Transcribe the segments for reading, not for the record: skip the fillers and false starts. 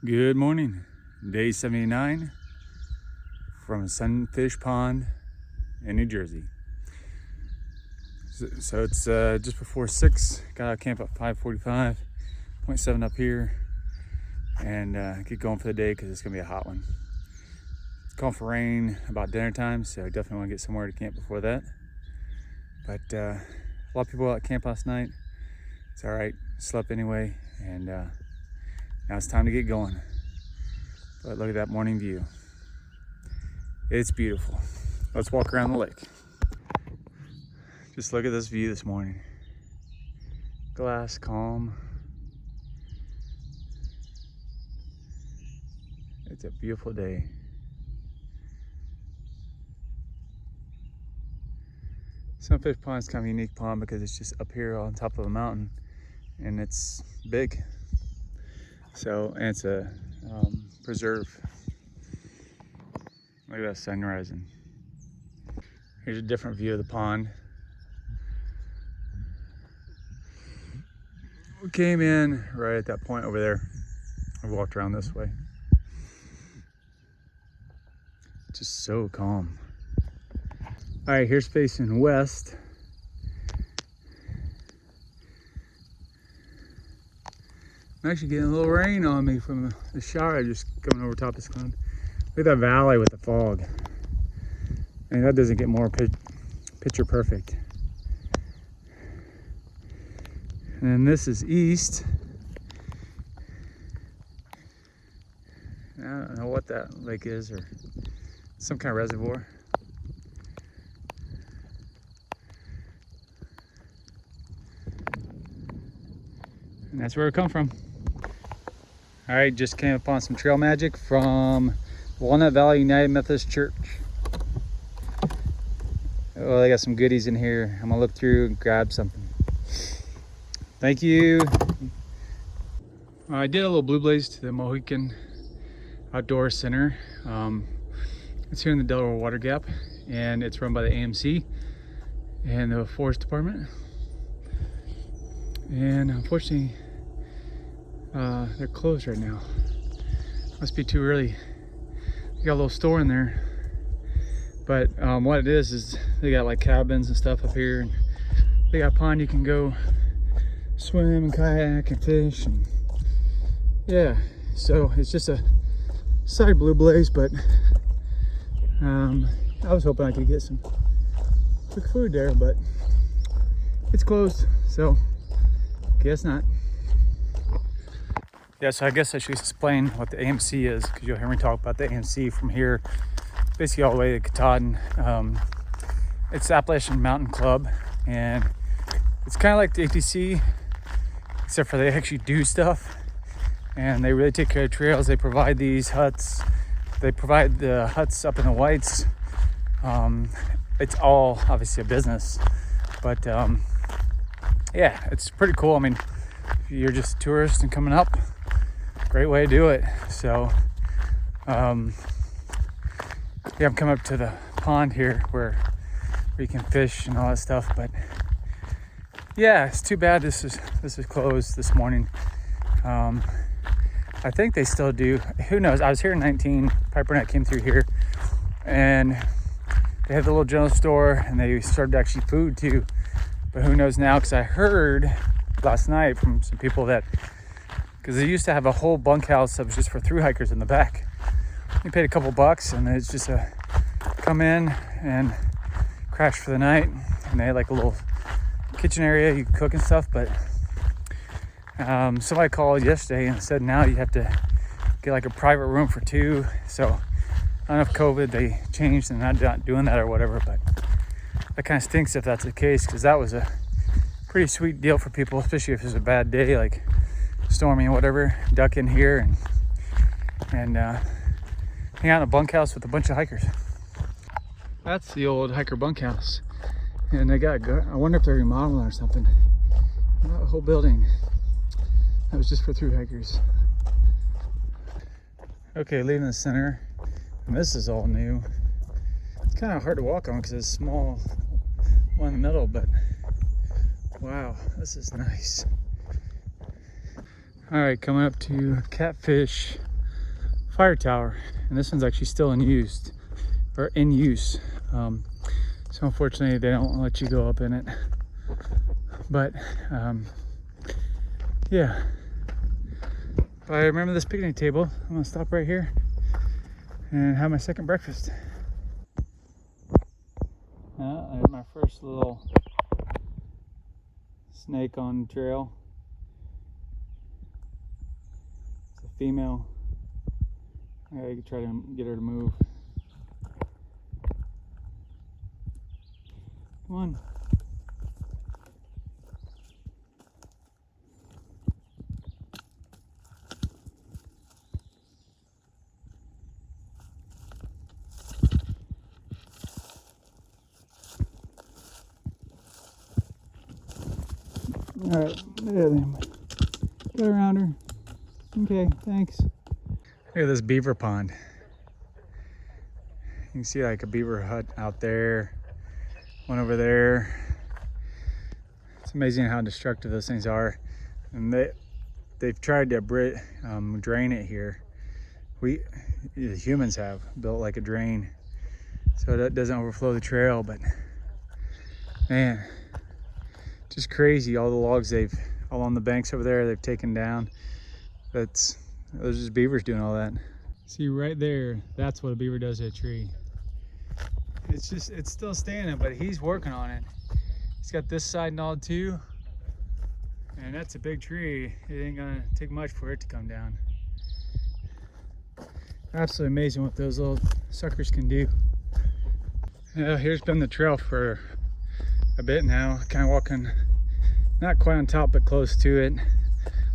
Good morning, day 79 from Sunfish Pond in New Jersey. So it's just before 6, got out of camp at 5:45, 0.7 up here, and get going for the day because it's gonna be a hot one. It's calling for rain about dinner time, so I definitely want to get somewhere to camp before that. But a lot of people at camp last night. It's all right, slept anyway, and now it's time to get going. But look at that morning view. It's beautiful. Let's walk around the lake. Just look at this view this morning. Glass, calm. It's a beautiful day. Sunfish Pond is kind of a unique pond because it's just up here on top of a mountain and it's big. So, and it's a preserve. Look at that sun rising. Here's a different view of the pond. We came in right at that point over there. I walked around this way. Just so calm. All right, here's facing west. I'm actually getting a little rain on me from the shower just coming over top of this cloud. Look at that valley with the fog. And that doesn't get more picture perfect. And then this is east. I don't know what that lake is, or some kind of reservoir. And that's where we come from. All right, just came upon some trail magic from Walnut Valley United Methodist Church. Oh, they got some goodies in here. I'm gonna look through and grab something. Thank you. I did a little blue blaze to the Mohican Outdoor Center. It's here in the Delaware Water Gap, and it's run by the AMC and the Forest Department. And unfortunately, they're closed right now. Must be too early. They got a little store in there, but what it is they got like cabins and stuff up here, and they got a pond you can go swim and kayak and fish, and yeah. So it's just a side blue blaze, but I was hoping I could get some quick food there, but it's closed, so guess not. Yeah, so I guess I should explain what the AMC is, because you'll hear me talk about the AMC from here, basically all the way to Katahdin. It's the Appalachian Mountain Club, and it's kind of like the ATC, except for they actually do stuff, and they really take care of trails. They provide these huts. They provide the huts up in the Whites. It's all obviously a business, but yeah, it's pretty cool. I mean, if you're just a tourist and coming up, great way to do it. So yeah, I'm coming up to the pond here where you can fish and all that stuff, but yeah, it's too bad this is closed this morning. I think they still do, who knows. I was here in 19, Piper and I came through here, and they had the little general store, and they served actually food too. But who knows now, because I heard last night from some people that, because they used to have a whole bunkhouse that was just for thru hikers in the back. You paid a couple bucks, and it's just a come in and crash for the night. And they had like a little kitchen area you could cook and stuff. But somebody called yesterday and said now you have to get like a private room for two. So I don't know if COVID they changed and not doing that or whatever, but that kind of stinks if that's the case, because that was a pretty sweet deal for people, especially if it's a bad day like stormy or whatever. Duck in here and hang out in a bunkhouse with a bunch of hikers. That's the old hiker bunkhouse, and they got, I wonder if they're remodeling or something. Not a whole building. That was just for thru hikers. Okay, leaving the center, and this is all new. It's kind of hard to walk on because it's small one in the middle, but wow, this is nice. All right, coming up to Catfish fire tower, and this one's actually still in use. So unfortunately they don't let you go up in it, but yeah. But I remember this picnic table. I'm gonna stop right here and have my second breakfast. There's my first little snake on the trail. It's a female. I gotta try to get her to move. Come on. All right, there they are. Get around her. Okay, thanks. Look at this beaver pond. You can see like a beaver hut out there, one over there. It's amazing how destructive those things are. And they've tried to drain it here. The humans have built like a drain so that doesn't overflow the trail, but man, just crazy. All the logs all on the banks over there, they've taken down. Those are just beavers doing all that. See right there, that's what a beaver does to a tree. It's still standing, but he's working on it. He's got this side gnawed too, and that's a big tree. It ain't gonna take much for it to come down. Absolutely amazing what those little suckers can do. Yeah, here's been the trail for a bit now. Kind of walking, not quite on top, but close to it.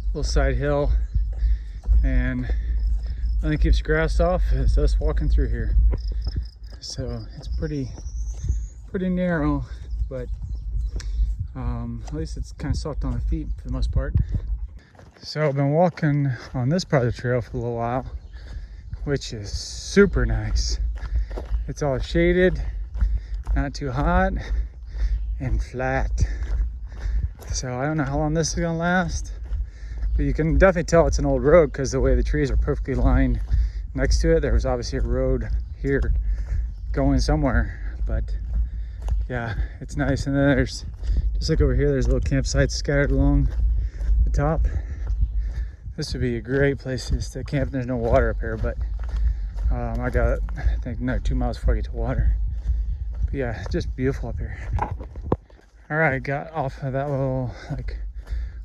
Little side hill, and only keeps grass off is us walking through here. So it's pretty narrow, but at least it's kind of soft on the feet for the most part. So I've been walking on this part of the trail for a little while, which is super nice. It's all shaded, not too hot, and flat. So I don't know how long this is gonna last, but you can definitely tell it's an old road because the way the trees are perfectly lined next to it. There was obviously a road here going somewhere, but yeah, it's nice. And then there's, just like over here, there's little campsites scattered along the top. This would be a great place to camp. There's no water up here, but I got, I think, another 2 miles before I get to water. But yeah, just beautiful up here. All right, got off of that little like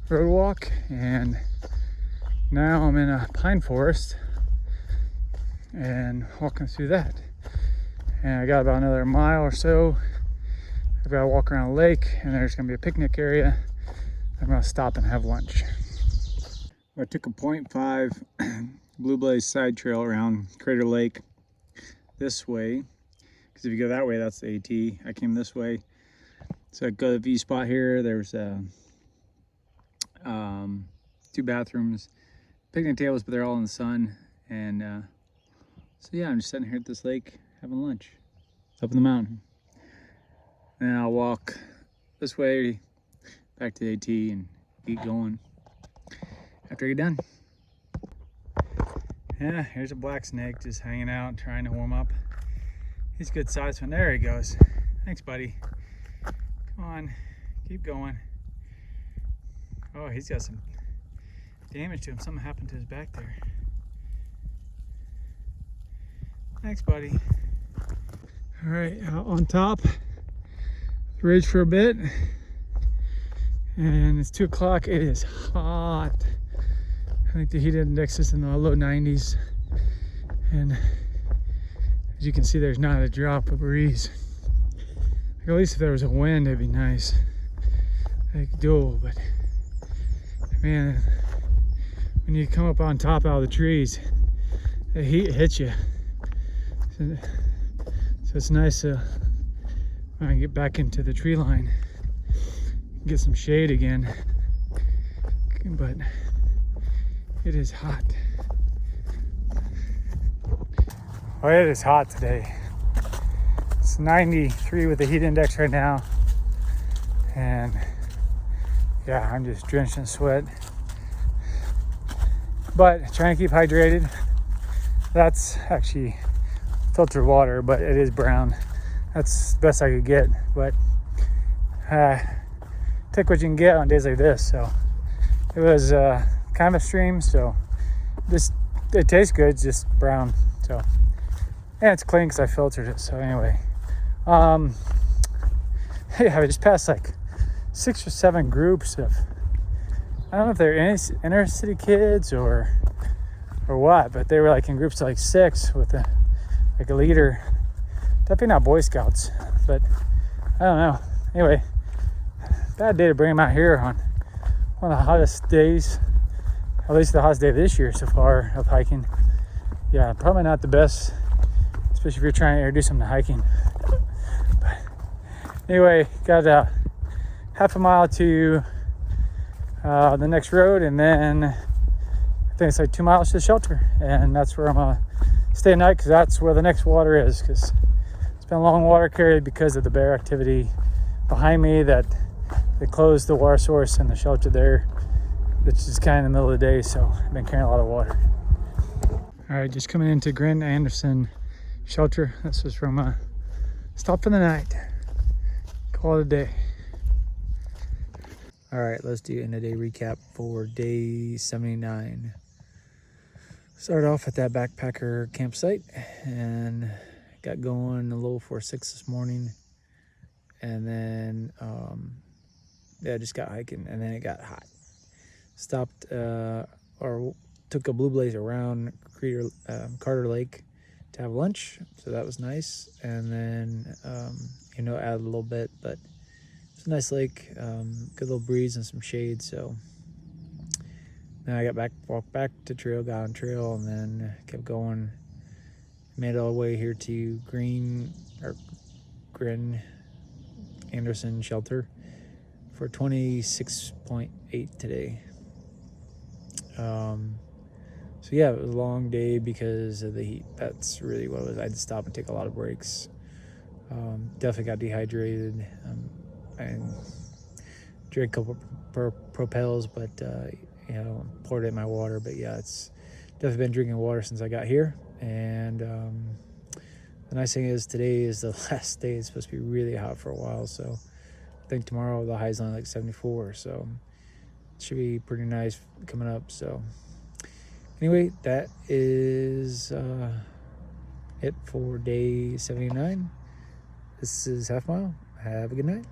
road walk, and now I'm in a pine forest and walking through that. And I got about another mile or so. I've got to walk around a lake, and there's gonna be a picnic area. I'm gonna stop and have lunch. I took a 0.5 Blue Blaze side trail around Crater Lake this way, because if you go that way, that's the AT. I came this way. So I go to the view spot here. There's 2 bathrooms, picnic tables, but they're all in the sun. And so yeah, I'm just sitting here at this lake having lunch up in the mountain. And I'll walk this way back to the AT and keep going after I get done. Yeah, here's a black snake just hanging out, trying to warm up. He's a good size one. There he goes. Thanks, buddy. Come on, keep going. Oh, he's got some damage to him. Something happened to his back there. Thanks, buddy. All right, out on top, ridge for a bit, and it's 2 o'clock. It is hot. I think the heat index is in the low 90s, and as you can see, there's not a drop of breeze. Like, at least if there was a wind, it'd be nice. Like do, but man, when you come up on top out of the trees, the heat hits you. So it's nice to get back into the tree line, get some shade again, but it is hot. Oh, it is hot today. It's 93 with the heat index right now, and yeah, I'm just drenched in sweat, but trying to keep hydrated. That's actually filtered water, but it is brown. That's the best I could get, but take what you can get on days like this. So it was kind of a stream, so it tastes good, it's just brown. So, and it's clean because I filtered it. So anyway, yeah, I just passed like 6 or 7 groups of, I don't know if they're inner city kids or what, but they were like in groups of like 6 with a leader. Definitely not Boy Scouts, but I don't know. Anyway, bad day to bring them out here on one of the hottest days, at least the hottest day of this year so far of hiking. Yeah, probably not the best, especially if you're trying to introduce them to hiking. But anyway, got half a mile to the next road, and then I think it's like 2 miles to the shelter, and that's where I'm gonna stay at night because that's where the next water is, because it's been a long water carry because of the bear activity behind me that they closed the water source and the shelter there, which is kind of in the middle of the day, so I've been carrying a lot of water. All right, just coming into Grand Anderson shelter. This was from stop for the night, call it a day. All right, let's do end of day recap for day 79. Started off at that backpacker campsite and got going a little before 6 this morning, and then yeah, just got hiking, and then it got hot. Stopped or took a blue blaze around Carter Lake to have lunch, so that was nice. And then added a little bit, but it's a nice lake, good little breeze and some shade. So then I walked back to trail, got on trail, and then kept going. Made it all the way here to Grand Anderson shelter for 26.8 today. So yeah, it was a long day because of the heat. That's really what it was. I had to stop and take a lot of breaks. Definitely got dehydrated. And drank a couple Propels, but poured it in my water. But yeah, it's definitely been drinking water since I got here. And the nice thing is today is the last day. It's supposed to be really hot for a while, so I think tomorrow the high's only like 74, so it should be pretty nice coming up. So anyway, that is it for day 79. This is Half Mile. Have a good night.